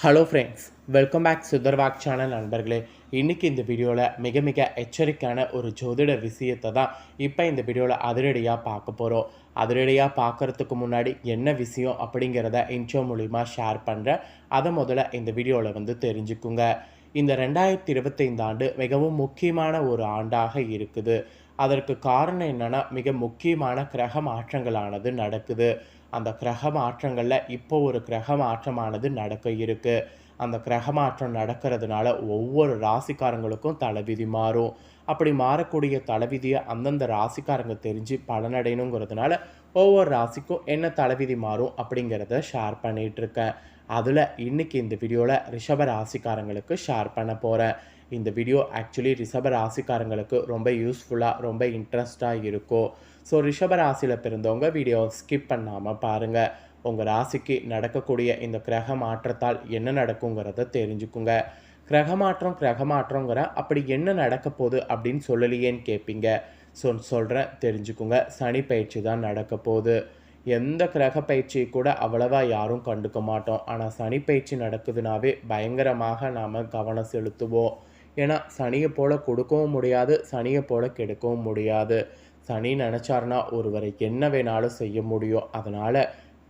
Hello friends, welcome back Sudharvak channel நண்பர்களே. இன்றைக்கி இந்த வீடியோவில் மிக மிக எச்சரிக்கையான ஒரு ஜோதிட விஷயத்தை தான் இப்போ இந்த வீடியோவில் அதிரடியாக பார்க்க போகிறோம். அதிரடியாக பார்க்குறதுக்கு முன்னாடி என்ன விஷயம் அப்படிங்கிறத இன்ட்ரோ மூலிமா ஷேர் பண்ணுறேன். அதை முதல்ல இந்த வீடியோவில் தெரிஞ்சுக்குங்க. இந்த 2025 ஆண்டு மிகவும் முக்கியமான ஒரு ஆண்டாக இருக்குது. அதற்கு காரணம் என்னென்னா, மிக முக்கியமான கிரக மாற்றங்களானது நடக்குது. அந்த கிரக மாற்றங்களில் இப்போ ஒரு கிரக மாற்றமானது நடக்க இருக்கு. அந்த கிரக மாற்றம் நடக்கிறதுனால ஒவ்வொரு ராசிக்காரங்களுக்கும் தலைவிதி மாறும். அப்படி மாறக்கூடிய தலைவிதியை அந்தந்த ராசிக்காரங்க தெரிஞ்சு பலனடையணுங்கிறதுனால ஒவ்வொரு ராசிக்கும் என்ன தலைவிதி மாறும் அப்படிங்கிறத ஷேர் பண்ணிகிட்ருக்கேன். அதில் இன்றைக்கி இந்த வீடியோவில் ரிஷப ராசிக்காரங்களுக்கு ஷேர் பண்ண போகிறேன். இந்த வீடியோ ஆக்சுவலி ரிஷப ராசிக்காரங்களுக்கு ரொம்ப யூஸ்ஃபுல்லாக ரொம்ப இன்ட்ரெஸ்டாக இருக்கும். ஸோ ரிஷப ராசியில் பிறந்தவங்க வீடியோவை ஸ்கிப் பண்ணாமல் பாருங்கள். உங்கள் ராசிக்கு நடக்கக்கூடிய இந்த கிரக மாற்றத்தால் என்ன நடக்குங்கிறத தெரிஞ்சுக்குங்க. கிரக மாற்றங்கிற அப்படி என்ன நடக்க போகுது அப்படின்னு சொல்லலையேன்னு கேட்பீங்க. சொல்கிறேன், தெரிஞ்சுக்குங்க. சனி பயிற்சி தான் நடக்க போகுது. எந்த கிரக பயிற்சி கூட அவ்வளவா யாரும் கண்டுக்க மாட்டோம். ஆனால் சனி பயிற்சி நடக்குதுனாவே பயங்கரமாக நாம் கவனம் செலுத்துவோம். ஏன்னா சனியை போல் கொடுக்கவும் முடியாது, சனியை போல் கெடுக்கவும் முடியாது. சனி நினச்சாருன்னா ஒருவரை என்ன வேணாலும் செய்ய முடியும். அதனால்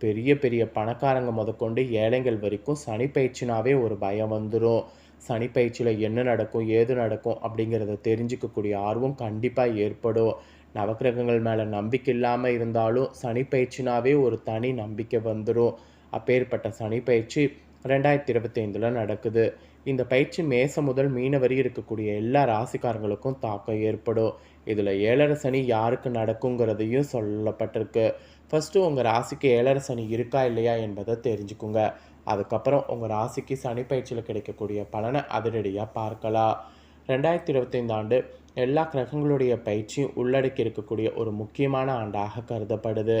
பெரிய பெரிய பணக்காரங்க முதற்கொண்டு ஏழைகள் வரைக்கும் சனி பயிற்சினாவே ஒரு பயம் வந்துடும். சனி பயிற்சியில் என்ன நடக்கும் ஏது நடக்கும் அப்படிங்கிறத தெரிஞ்சிக்கக்கூடிய ஆர்வம் கண்டிப்பாக ஏற்படும். நவக்கிரகங்கள் மேலே நம்பிக்கை இல்லாமல் இருந்தாலும் சனி பயிற்சினாவே ஒரு தனி நம்பிக்கை வந்துடும். அப்பேற்பட்ட சனி பயிற்சி 2025 நடக்குது. இந்த பயிற்சி மேசம் முதல் மீன வரை இருக்கக்கூடிய எல்லா ராசிக்காரங்களுக்கும் தாக்கம் ஏற்படும். இதில் ஏழரை சனி யாருக்கு நடக்குங்கிறதையும் சொல்லப்பட்டிருக்கு. ஃபஸ்ட்டு உங்கள் ராசிக்கு ஏழரை சனி இருக்கா இல்லையா என்பதை தெரிஞ்சுக்குங்க. அதுக்கப்புறம் உங்கள் ராசிக்கு சனி பயிற்சியில் கிடைக்கக்கூடிய பலனை அதிரடியாக பார்க்கலாம். 2025 ஆண்டு எல்லா கிரகங்களுடைய பயிற்சியும் உள்ளடக்கி இருக்கக்கூடிய ஒரு முக்கியமான ஆண்டாக கருதப்படுது.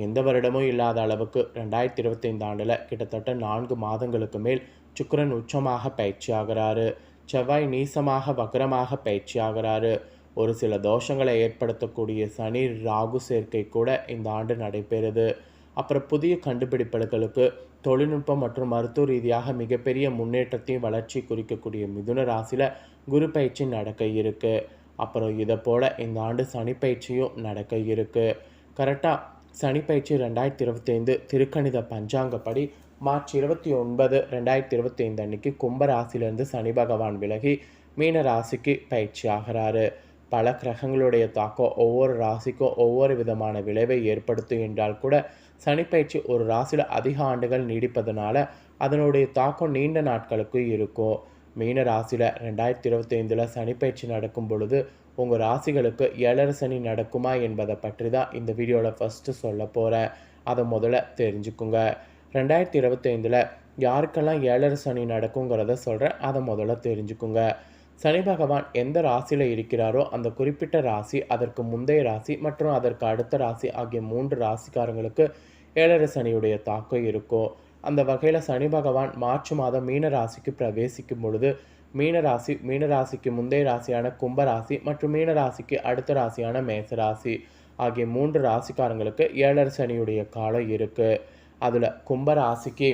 எந்த வருடமும் இல்லாத அளவுக்கு 2025 ஆண்டில் கிட்டத்தட்ட 4 மாதங்களுக்கு மேல் சுக்கிரன் உச்சமாக பயிற்சி ஆகிறாரு. செவ்வாய் நீசமாக வக்ரமாக பயிற்சி ஆகிறாரு. ஒரு சில தோஷங்களை ஏற்படுத்தக்கூடிய சனி ராகு சேர்க்கை கூட இந்த ஆண்டு நடைபெறுது. அப்புறம் புதிய கண்டுபிடிப்புகளுக்கு தொழில்நுட்பம் மற்றும் மருத்துவ ரீதியாக மிகப்பெரிய முன்னேற்றத்தையும் வளர்ச்சி குறிக்கக்கூடிய மிதுன ராசியில் குரு பயிற்சி நடக்க இருக்கு. அப்புறம் இதை போல் இந்த ஆண்டு சனி பயிற்சியும் நடக்க இருக்கு. கரெக்டாக சனி பயிற்சி 2025 திருக்கணித பஞ்சாங்கப்படி மார்ச் 29, 2025 அன்னைக்கு கும்பராசிலிருந்து சனி பகவான் விலகி மீன ராசிக்கு பயிற்சி ஆகிறாரு. பல கிரகங்களுடைய தாக்கம் ஒவ்வொரு ராசிக்கும் ஒவ்வொரு விதமான விளைவை ஏற்படுத்தும் என்றால் கூட சனி பயிற்சி ஒரு ராசியில் அதிக ஆண்டுகள் நீடிப்பதனால அதனுடைய தாக்கம் நீண்ட நாட்களுக்கு இருக்கும். மீன ராசியில் 2025 சனி பயிற்சி நடக்கும் பொழுது உங்கள் ராசிகளுக்கு ஏழரை சனி நடக்குமா என்பதை பற்றி தான் இந்த வீடியோவில் ஃபஸ்ட்டு சொல்ல போகிறேன். அதை முதல்ல தெரிஞ்சுக்குங்க. 2025 யாருக்கெல்லாம் ஏழரை சனி நடக்குங்கிறத சொல்கிறேன். அதை முதல்ல தெரிஞ்சுக்குங்க. சனி பகவான் எந்த ராசியில் இருக்கிறாரோ அந்த குறிப்பிட்ட ராசி, அதற்கு முந்தைய ராசி மற்றும் அதற்கு அடுத்த ராசி ஆகிய 3 ராசிக்காரங்களுக்கு ஏழரை சனியுடைய தாக்கம் இருக்கும். அந்த வகையில் சனி பகவான் மார்ச் மாதம் மீன ராசிக்கு பிரவேசிக்கும் பொழுது மீனராசிக்கு முந்தைய ராசியான கும்பராசி மற்றும் மீனராசிக்கு அடுத்த ராசியான மேசராசி ஆகிய 3 ராசிக்காரங்களுக்கு ஏழரை சனியுடைய காலம் இருக்குது. அதில் கும்பராசிக்கு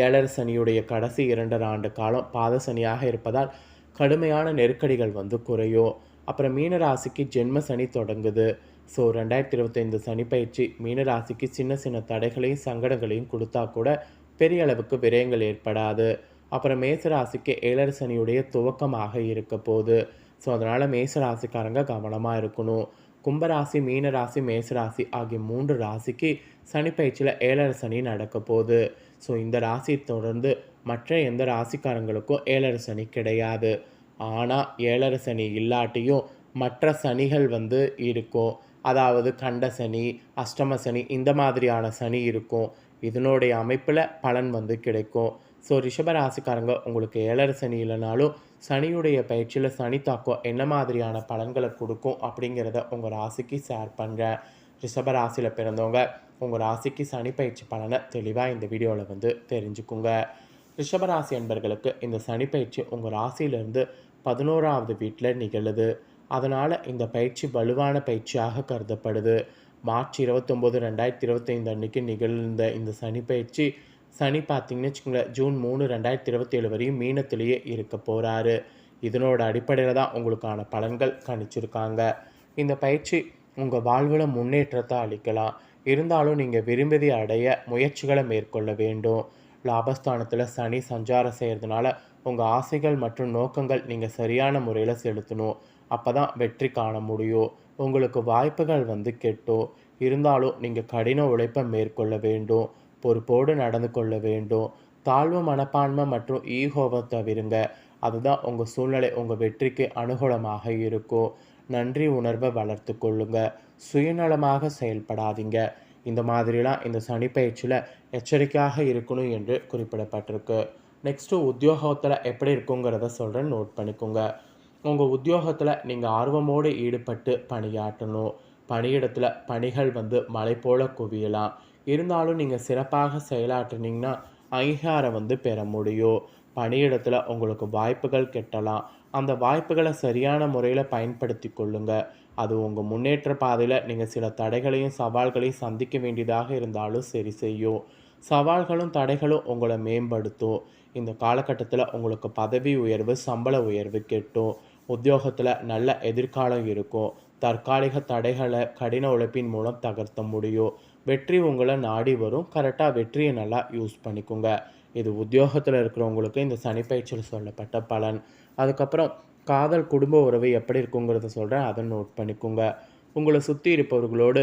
ஏழரை சனியுடைய கடைசி 2.5 ஆண்டு காலம் பாத சனியாக இருப்பதால் கடுமையான நெருக்கடிகள் குறையும். அப்புறம் மீனராசிக்கு ஜென்ம சனி தொடங்குது. ஸோ 2025 சனி பயிற்சி மீனராசிக்கு சின்ன சின்ன தடைகளையும் சங்கடங்களையும் கொடுத்தா கூட பெரிய அளவுக்கு விரயங்கள் ஏற்படாது. அப்புறம் மேசராசிக்கு ஏழரை சனியுடைய துவக்கமாக இருக்க போகுது. ஸோ அதனால் மேசராசிக்காரங்க கவனமாக இருக்கணும். கும்பராசி, மீனராசி, மேசராசி ஆகிய 3 ராசிக்கு சனி பயிற்சியில் ஏழரை சனி நடக்க போகுது. ஸோ இந்த ராசியை தொடர்ந்து மற்ற எந்த ராசிக்காரங்களுக்கும் ஏழரை சனி கிடையாது. ஆனால் ஏழரை சனி இல்லாட்டியும் மற்ற சனிகள் இருக்கும். அதாவது கண்ட சனி, அஷ்டம சனி, இந்த மாதிரியான சனி இருக்கும். இதனுடைய அமைப்பில் பலன் கிடைக்கும். ஸோ ரிஷபராசிக்காரங்க உங்களுக்கு ஏழரை சனி இல்லைனாலும் சனியுடைய பயிற்சியில் சனி தாக்கம் என்ன மாதிரியான பலன்களை கொடுக்கும் அப்படிங்கிறத உங்கள் ராசிக்கு ஷேர் பண்ணுறேன். ரிஷபராசியில் பிறந்தவங்க உங்கள் ராசிக்கு சனி பயிற்சி பலனை தெளிவாக இந்த வீடியோவில் தெரிஞ்சுக்குங்க. ரிஷபராசி என்பர்களுக்கு இந்த சனி பயிற்சி உங்கள் ராசியிலிருந்து 11வது வீட்டில் நிகழுது. அதனால் இந்த பயிற்சி வலுவான பயிற்சியாக கருதப்படுது. மார்ச் 29, 2025 அன்னைக்கு நிகழ்ந்த இந்த சனி பயிற்சி சனி பார்த்தீங்கன்னு வச்சுக்கோங்களேன் ஜூன் 3 2027 வரையும் மீனத்திலேயே இருக்க போகிறாரு. இதனோட அடிப்படையில் தான் உங்களுக்கான பலன்கள் கணிச்சிருக்காங்க. இந்த பயிற்சி உங்கள் வாழ்வில் முன்னேற்றத்தை அளிக்கலாம். இருந்தாலும் நீங்கள் விரும்பியதை அடைய முயற்சிகளை மேற்கொள்ள வேண்டும். லாபஸ்தானத்தில் சனி சஞ்சாரம் செய்கிறதுனால உங்கள் ஆசைகள் மற்றும் நோக்கங்கள் நீங்கள் சரியான முறையில் செலுத்தணும். அப்போ தான் வெற்றி காண முடியும். உங்களுக்கு வாய்ப்புகள் கெட்டும். இருந்தாலும் நீங்கள் கடின உழைப்பை மேற்கொள்ள வேண்டும். பொறுப்போடு நடந்து கொள்ள வேண்டும். தாழ்வு மனப்பான்மை மற்றும் ஈகோவை தவிருங்க. அதுதான் உங்கள் சூழ்நிலை உங்கள் வெற்றிக்கு அனுகூலமாக இருக்கும். நன்றி உணர்வை வளர்த்து கொள்ளுங்க. சுயநலமாக செயல்படாதீங்க. இந்த மாதிரிலாம் இந்த சனி பயிற்சியில் எச்சரிக்கையாக இருக்கணும் என்று குறிப்பிடப்பட்டிருக்கு. நெக்ஸ்ட்டு உத்தியோகத்தில் எப்படி இருக்குங்கிறத சொல்கிறேன், நோட் பண்ணிக்கோங்க. உங்கள் உத்தியோகத்தில் நீங்கள் ஆர்வமோடு ஈடுபட்டு பணியாற்றணும். பணியிடத்தில் பணிகள் மலை போல குவியலாம். இருந்தாலும் நீங்கள் சிறப்பாக செயலாற்றினீங்கன்னா அங்கீகாரம் பெற முடியும். பணியிடத்தில் உங்களுக்கு வாய்ப்புகள் கிட்டலாம். அந்த வாய்ப்புகளை சரியான முறையில் பயன்படுத்தி கொள்ளுங்க. அது உங்கள் முன்னேற்ற பாதையில் நீங்கள் சில தடைகளையும் சவால்களையும் சந்திக்க வேண்டியதாக இருந்தாலும் சரி செய்யும். சவால்களும் தடைகளும் உங்களை மேம்படுத்தும். இந்த காலகட்டத்தில் உங்களுக்கு பதவி உயர்வு, சம்பள உயர்வு கிட்டும். உத்தியோகத்தில் நல்ல எதிர்காலம் இருக்கும். தற்காலிக தடைகளை கடின உழைப்பின் மூலம் தகர்த்த முடியும். வெற்றி உங்களை நாடி வரும். கரெக்டாக வெற்றியை நல்லா யூஸ் பண்ணிக்கோங்க. இது உத்தியோகத்தில் இருக்கிறவங்களுக்கு இந்த சனிப்பயிற்சியில் சொல்லப்பட்ட பலன். அதுக்கப்புறம் காதல் குடும்ப உறவு எப்படி இருக்குங்கிறத சொல்கிறேன், அதை நோட் பண்ணிக்கோங்க. உங்களை சுற்றி இருப்பவர்களோடு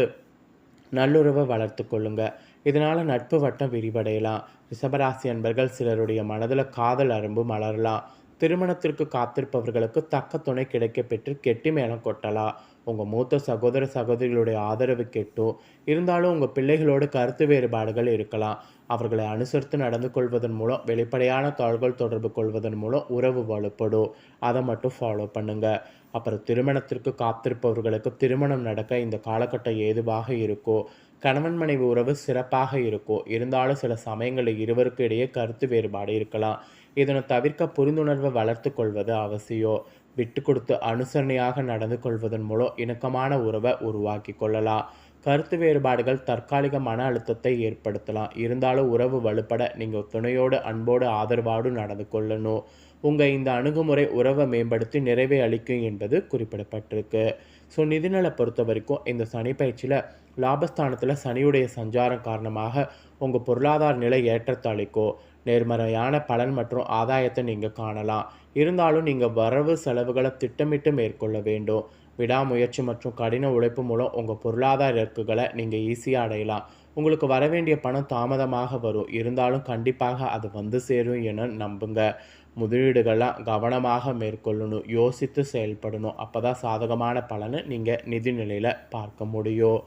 நல்லுறவை வளர்த்து கொள்ளுங்க. இதனால் நட்பு வட்டம் விரிவடையலாம். ரிஷபராசி அன்பர்கள் சிலருடைய மனதில் காதல் அரும்பு மலரலாம். திருமணத்திற்கு காத்திருப்பவர்களுக்கு தக்க துணை கிடைக்க பெற்று கெட்டி மேளம் கொட்டலாம். உங்கள் மூத்த சகோதர சகோதரிகளுடைய ஆதரவு கெட்டும். இருந்தாலும் உங்கள் பிள்ளைகளோடு கருத்து வேறுபாடுகள் இருக்கலாம். அவர்களை அனுசரித்து நடந்து கொள்வதன் மூலம், வெளிப்படையான தாள்கள் தொடர்பு கொள்வதன் மூலம் உறவு வலுப்படும். அதை மட்டும் ஃபாலோ பண்ணுங்கள். அப்புறம் திருமணத்திற்கு காத்திருப்பவர்களுக்கு திருமணம் நடக்க இந்த காலகட்டம் ஏதுவாக இருக்கும். கணவன் மனைவி உறவு சிறப்பாக இருக்கும். இருந்தாலும் சில சமயங்களில் இருவருக்கு இடையே கருத்து வேறுபாடு இருக்கலாம். இதனை தவிர்க்க புரிந்துணர்வை வளர்த்து கொள்வது அவசியம். விட்டு கொடுத்து அனுசரணையாக நடந்து கொள்வதன் மூலம் இணக்கமான உறவை உருவாக்கி கொள்ளலாம். கருத்து வேறுபாடுகள் தற்காலிக மன அழுத்தத்தை ஏற்படுத்தலாம். இருந்தாலும் உறவு வலுப்பட நீங்கள் துணையோடு அன்போடு ஆதரவோடு நடந்து கொள்ளணும். உங்கள் இந்த அணுகுமுறை உறவை மேம்படுத்தி நிறைவை அளிக்கும் என்பது குறிப்பிடப்பட்டிருக்கு. ஸோ நிதிநலை பொறுத்த வரைக்கும் இந்த சனி பயிற்சியில் லாபஸ்தானத்தில் சனியுடைய சஞ்சாரம் காரணமாக உங்கள் பொருளாதார நிலை ஏற்றத்தை அளிக்கும். நேர்மறையான பலன் மற்றும் ஆதாயத்தை நீங்கள் காணலாம். இருந்தாலும் நீங்கள் வரவு செலவுகளை திட்டமிட்டு மேற்கொள்ள வேண்டும். விடாமுயற்சி மற்றும் கடின உழைப்பு மூலம் உங்கள் பொருளாதார இலக்குகளை நீங்கள் ஈஸியாக அடையலாம். உங்களுக்கு வரவேண்டிய பணம் தாமதமாக வரும். இருந்தாலும் கண்டிப்பாக அது சேரும் என நம்புங்க. முதலீடுகள்லாம் கவனமாக மேற்கொள்ளணும். யோசித்து செயல்படணும். அப்போ தான் சாதகமான பலனை நீங்கள் நிதி நிலையில் பார்க்க முடியும்.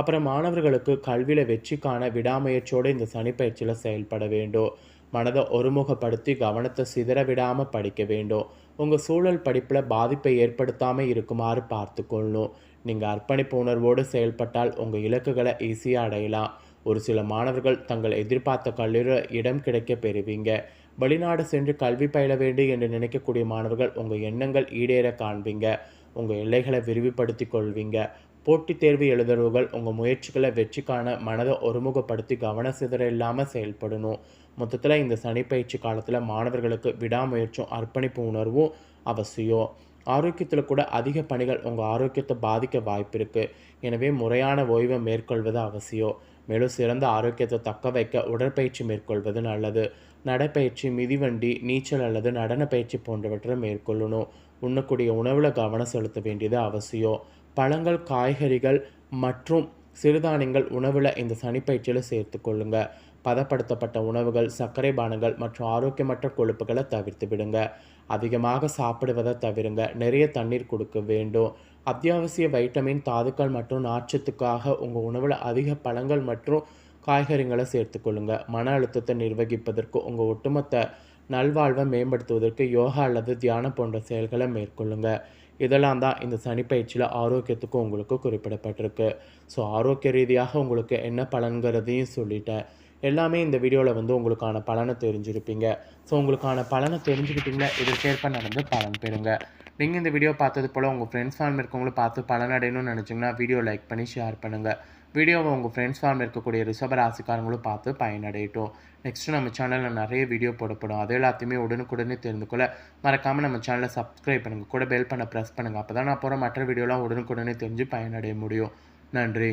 அப்புறம் மாணவர்களுக்கு கல்வியில் வெற்றி காண விடாமுயற்சியோடு இந்த சனிப்பயிற்சியில் செயல்பட வேண்டும். மனதை ஒருமுகப்படுத்தி கவனத்தை சிதற விடாமல் படிக்க வேண்டும். உங்கள் சூழல் படிப்பில் பாதிப்பை ஏற்படுத்தாமல் இருக்குமாறு பார்த்து கொள்ளணும். நீங்கள் அர்ப்பணிப்பு உணர்வோடு செயல்பட்டால் உங்கள் இலக்குகளை ஈஸியாக அடையலாம். ஒரு சில மாணவர்கள் தங்கள் எதிர்பார்த்த கல்லூரியில் இடம் கிடைக்க பெறுவீங்க. வெளிநாடு சென்று கல்வி பயில வேண்டும் என்று நினைக்கக்கூடிய மாணவர்கள் உங்கள் எண்ணங்கள் ஈடேற காண்பீங்க. உங்கள் எல்லைகளை விரிவுபடுத்தி கொள்வீங்க. போட்டித் தேர்வு எழுதுறவர்கள் உங்கள் முயற்சிகளை வெற்றி காண மனதை ஒருமுகப்படுத்தி கவன சிதற இல்லாமல் செயல்படணும். மொத்தத்தில் இந்த சனிப்பயிற்சி காலத்தில் மாணவர்களுக்கு விடாமுயற்சியும் அர்ப்பணிப்பு உணர்வும் அவசியம். ஆரோக்கியத்தில் கூட அதிக பணிகள் உங்கள் ஆரோக்கியத்தை பாதிக்க வாய்ப்பு இருக்குது. எனவே முறையான ஓய்வை மேற்கொள்வது அவசியம். மேலும் சிறந்த ஆரோக்கியத்தை தக்க வைக்க உடற்பயிற்சி மேற்கொள்வது நல்லது. நடைப்பயிற்சி, மிதிவண்டி, நீச்சல் அல்லது நடன பயிற்சி போன்றவற்றை மேற்கொள்ளணும். உண்ணக்கூடிய உணவில் கவனம் செலுத்த வேண்டியது அவசியம். பழங்கள், காய்கறிகள் மற்றும் சிறுதானியங்கள் உணவில் இந்த சனிப்பயிற்சியில் சேர்த்து கொள்ளுங்க. பதப்படுத்தப்பட்ட உணவுகள், சர்க்கரை பானங்கள் மற்றும் ஆரோக்கியமற்ற கொழுப்புகளை தவிர்த்து விடுங்க. அதிகமாக சாப்பிடுவதை தவிருங்க. நிறைய தண்ணீர் கொடுக்க வேண்டும். அத்தியாவசிய வைட்டமின், தாதுக்கள் மற்றும் நார்ச்சத்துக்காக உங்கள் உணவில் அதிக பழங்கள் மற்றும் காய்கறிகளை சேர்த்துக்கொள்ளுங்க. மன அழுத்தத்தை நிர்வகிப்பதற்கு, உங்கள் ஒட்டுமொத்த நல்வாழ்வை மேம்படுத்துவதற்கு யோகா அல்லது தியானம் போன்ற செயல்களை மேற்கொள்ளுங்க. இதெல்லாம் தான் இந்த சனிப்பயிற்சியில் ஆரோக்கியத்துக்கும் உங்களுக்கு குறிப்பிடப்பட்டிருக்கு. ஸோ ஆரோக்கிய ரீதியாக உங்களுக்கு என்ன பலன்கிறதையும் சொல்லிட்டேன். எல்லாமே இந்த வீடியோவில் உங்களுக்கான பலனை தெரிஞ்சிருப்பீங்க. ஸோ உங்களுக்கான பலனை தெரிஞ்சுக்கிட்டிங்கன்னா இதற்கேற்ப நடந்து பலன் பெறுங்க. நீங்கள் இந்த வீடியோ பார்த்தது போல் உங்கள் ஃப்ரெண்ட்ஸ் ஃபேமிலி இருக்கவங்களும் பார்த்து பலனடையணும்னு நினச்சிங்கன்னா வீடியோ லைக் பண்ணி ஷேர் பண்ணுங்கள். வீடியோவை உங்கள் ஃப்ரெண்ட்ஸ் ஃபார்ம் இருக்கக்கூடிய ரிஷப ராசிக்காரங்களும் பார்த்து பயனடையட்டும். நெக்ஸ்ட்டு நம்ம சேனலில் நிறைய வீடியோ போடப்படும். அது எல்லாத்தையுமே உடனுக்குடனே தெரிந்து கொள்ள மறக்காமல் நம்ம சேனலை சப்ஸ்கிரைப் பண்ணுங்கள். கூட பெல் பண்ண ப்ரெஸ் பண்ணுங்கள். அப்போ தான் நான் போகிற மற்ற வீடியோலாம் உடனுக்குடனே தெரிஞ்சு பயனடைய முடியும். நன்றி.